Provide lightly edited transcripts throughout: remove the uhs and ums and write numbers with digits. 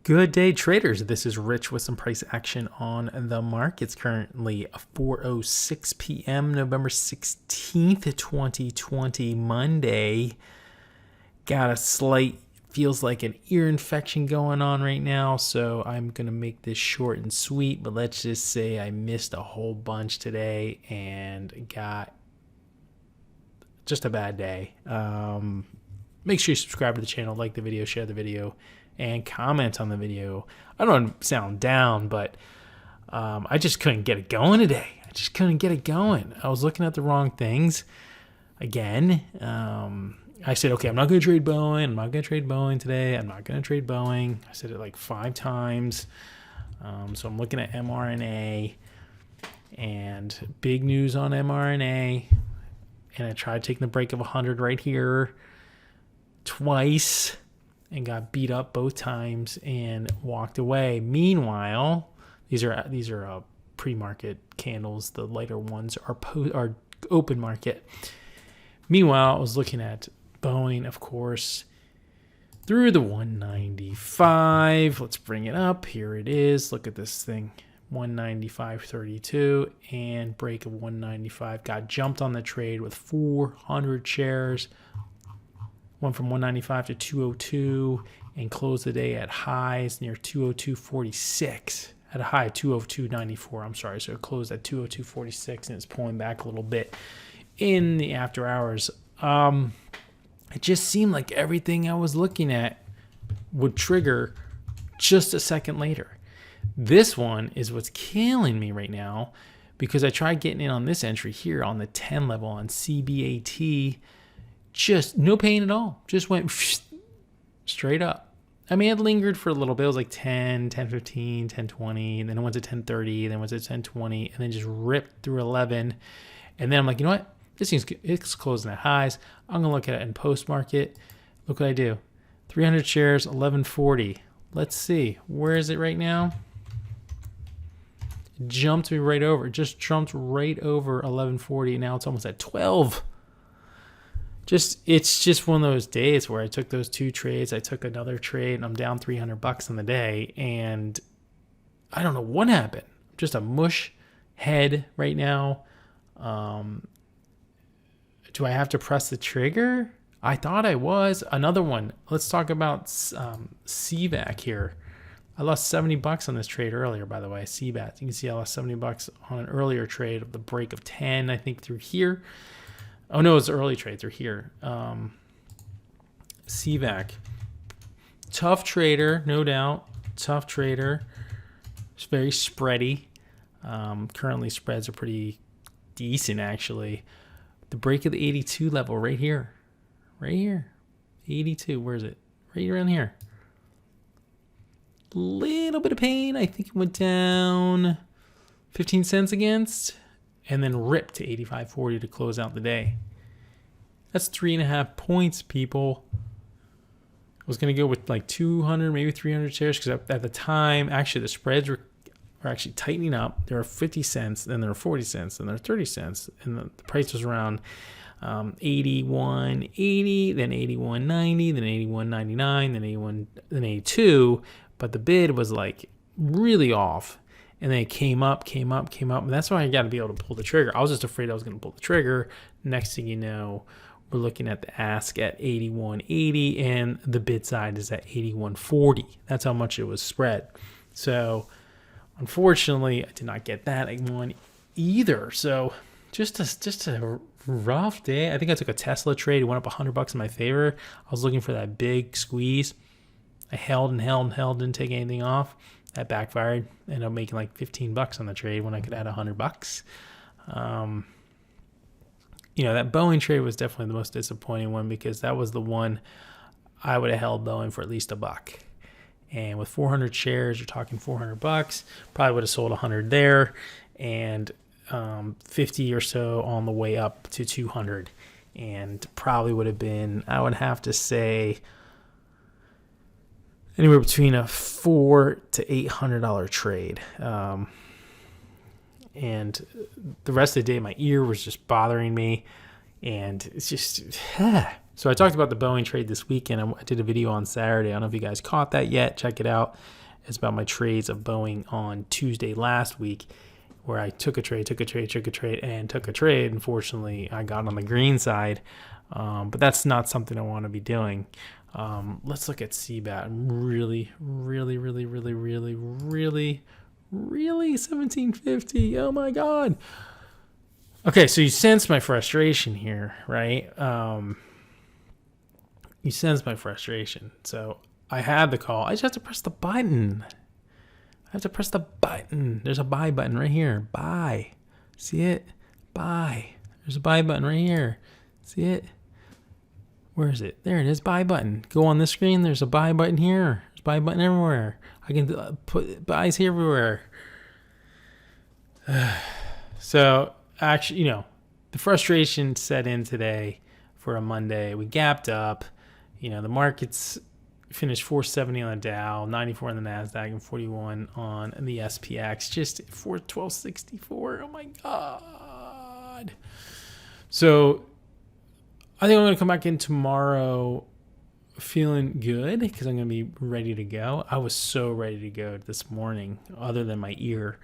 Good day, traders. This is Rich with some price action on the market. It's currently 4:06 p.m., November 16th, 2020, Monday. Got a slight, feels like an ear infection going on right now, so I'm going to make this short and sweet, but let's just say I missed a whole bunch today and got just a bad day. Make sure you subscribe to the channel, like the video, share the video, and comment on the video. I don't want to sound down, but I just couldn't get it going today. I just couldn't get it going. I was looking at the wrong things again. I said, okay, I'm not going to trade Boeing. I'm not going to trade Boeing today. I'm not going to trade Boeing. I said it like 5 times. So I'm looking at mRNA and big news on mRNA. And I tried taking the break of 100 right here twice and got beat up both times and walked away. Meanwhile, these are pre-market candles. The lighter ones are open market. Meanwhile, I was looking at Boeing, of course, through the 195. Let's bring it up. Here it is. Look at this thing. 195.32 and break of 195. Got jumped on the trade with 400 shares. Went from 195 to 202 and closed the day at highs near 202.46. At a high of 202.94. I'm sorry. So it closed at 202.46 and it's pulling back a little bit in the after hours. It just seemed like everything I was looking at would trigger just a second later. This one is what's killing me right now because I tried getting in on this entry here on the 10 level on CBAT. Just no pain at all. Just went straight up. I mean, it lingered for a little bit. It was like 10, 10.15, 10.20, and then it went to 10.30, then it went to 10.20, and then just ripped through 11. And then I'm like, you know what? This seems good. It's closing at highs. I'm going to look at it in post-market. Look what I do. 300 shares, 11.40. Let's see. Where is it right now? It jumped me right over. It just jumped right over 11.40. Now it's almost at 12. It's just one of those days where I took those 2 trades. I took another trade and I'm down $300 on the day. And I don't know what happened. Just a mush head right now. Do I have to press the trigger? I thought I was. Another one. Let's talk about CVAC here. I lost $70 on this trade earlier, by the way. CBAT. You can see I lost $70 on an earlier trade of the break of 10, I think, through here. Oh, no, it's an early trade through here. CVAC. Tough trader, no doubt. Tough trader. It's very spready. Currently, spreads are pretty decent, actually. The break of the 82 level right here. Right here. 82. Where is it? Right around here. Little bit of pain. I think it went down 15 cents against. And then ripped to 85.40 to close out the day. That's 3.5 points, people. I was going to go with like 200, maybe 300 shares because at the time, actually, the spreads were actually tightening up. There were 50 cents, then there were 40 cents, then there were 30 cents. And the price was around 81.80, then 81.90, then 81.99, then 82. But the bid was like really off. And then it came up. And that's why I got to be able to pull the trigger. I was just afraid I was going to pull the trigger. Next thing you know, we're looking at the ask at 81.80 and the bid side is at 81.40. That's how much it was spread. So unfortunately, I did not get that one either. So just a rough day. I think I took a Tesla trade. It went up $100 in my favor. I was looking for that big squeeze. I held, didn't take anything off. That backfired. Ended up making like $15 on the trade when I could add $100. That Boeing trade was definitely the most disappointing one because that was the one I would have held Boeing for at least $1. And with 400 shares, you're talking $400. Probably would have sold 100 there, and 50 or so on the way up to 200, and probably would have been, I would have to say, anywhere between a $400 to $800 trade. And the rest of the day, my ear was just bothering me. And it's just, So I talked about the Boeing trade this weekend. I did a video on Saturday. I don't know if you guys caught that yet. Check it out. It's about my trades of Boeing on Tuesday last week, where I took a trade. Unfortunately, I got on the green side, but that's not something I want to be doing. Let's look at CBAT. Really 1750. Oh my God. Okay, so you sense my frustration here, right? You sense my frustration. So I had the call. I just have to press the button. There's a buy button right here. Buy. See it? Buy. There's a buy button right here. See it? Where is it? There it is. Buy button. Go on this screen. There's a buy button here. There's a buy button everywhere. I can put buys here everywhere. So actually, the frustration set in today for a Monday. We gapped up. The markets finished 470 on the Dow, 94 on the NASDAQ, and 41 on the SPX. Just 1264. Oh my God. So I think I'm going to come back in tomorrow feeling good because I'm going to be ready to go. I was so ready to go this morning, other than my ear.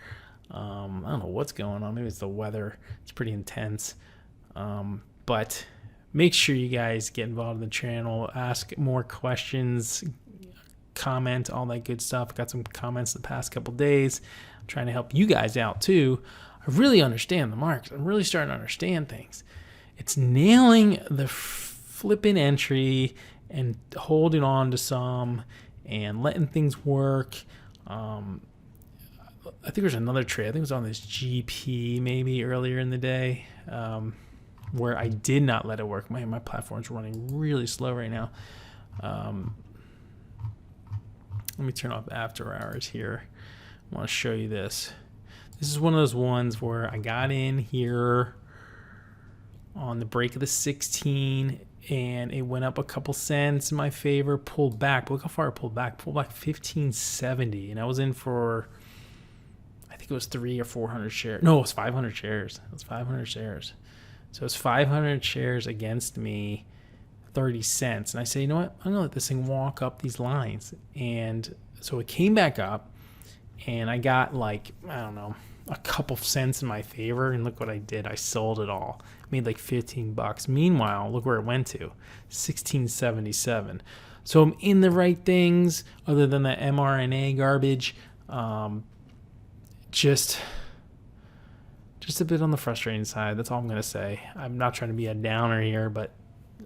I don't know what's going on. Maybe it's the weather. It's pretty intense. But make sure you guys get involved in the channel, ask more questions, comment, all that good stuff. I got some comments the past couple days. I'm trying to help you guys out too. I really understand the markets. I'm really starting to understand things. It's nailing the flipping entry and holding on to some and letting things work. I think there's another trade. I think it was on this GP maybe earlier in the day where I did not let it work. My platform's running really slow right now. Let me turn off after hours here. I want to show you this. This is one of those ones where I got in here on the break of the 16 and it went up a couple cents in my favor, pulled back. Look how far it pulled back. Pulled back 1570, and I was in for, I think it was 300 or 400 shares. No, it was 500 shares. It was 500 shares. So it's 500 shares against me, 30 cents. And I say, you know what? I'm going to let this thing walk up these lines. And so it came back up, and I got like, I don't know, a couple cents in my favor. And look what I did. I sold it all. Made like $15. Meanwhile, look where it went to, 1677. So I'm in the right things other than the mRNA garbage. Just a bit on the frustrating side. That's all I'm going to say. I'm not trying to be a downer here, but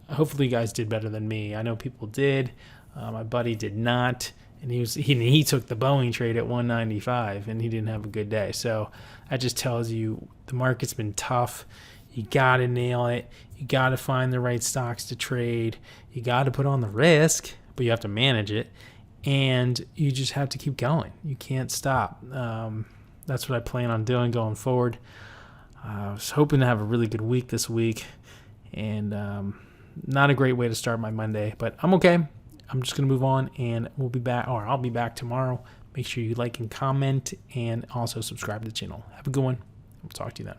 hopefully you guys did better than me. I know people did. My buddy did not, and he took the Boeing trade at 195, and he didn't have a good day. So that just tells you the market's been tough. You got to nail it. You got to find the right stocks to trade. You got to put on the risk, but you have to manage it, and you just have to keep going. You can't stop. That's what I plan on doing going forward. I was hoping to have a really good week this week, and not a great way to start my Monday, but I'm okay. I'm just going to move on, and we'll be back, or I'll be back tomorrow. Make sure you like and comment, and also subscribe to the channel. Have a good one. We'll talk to you then.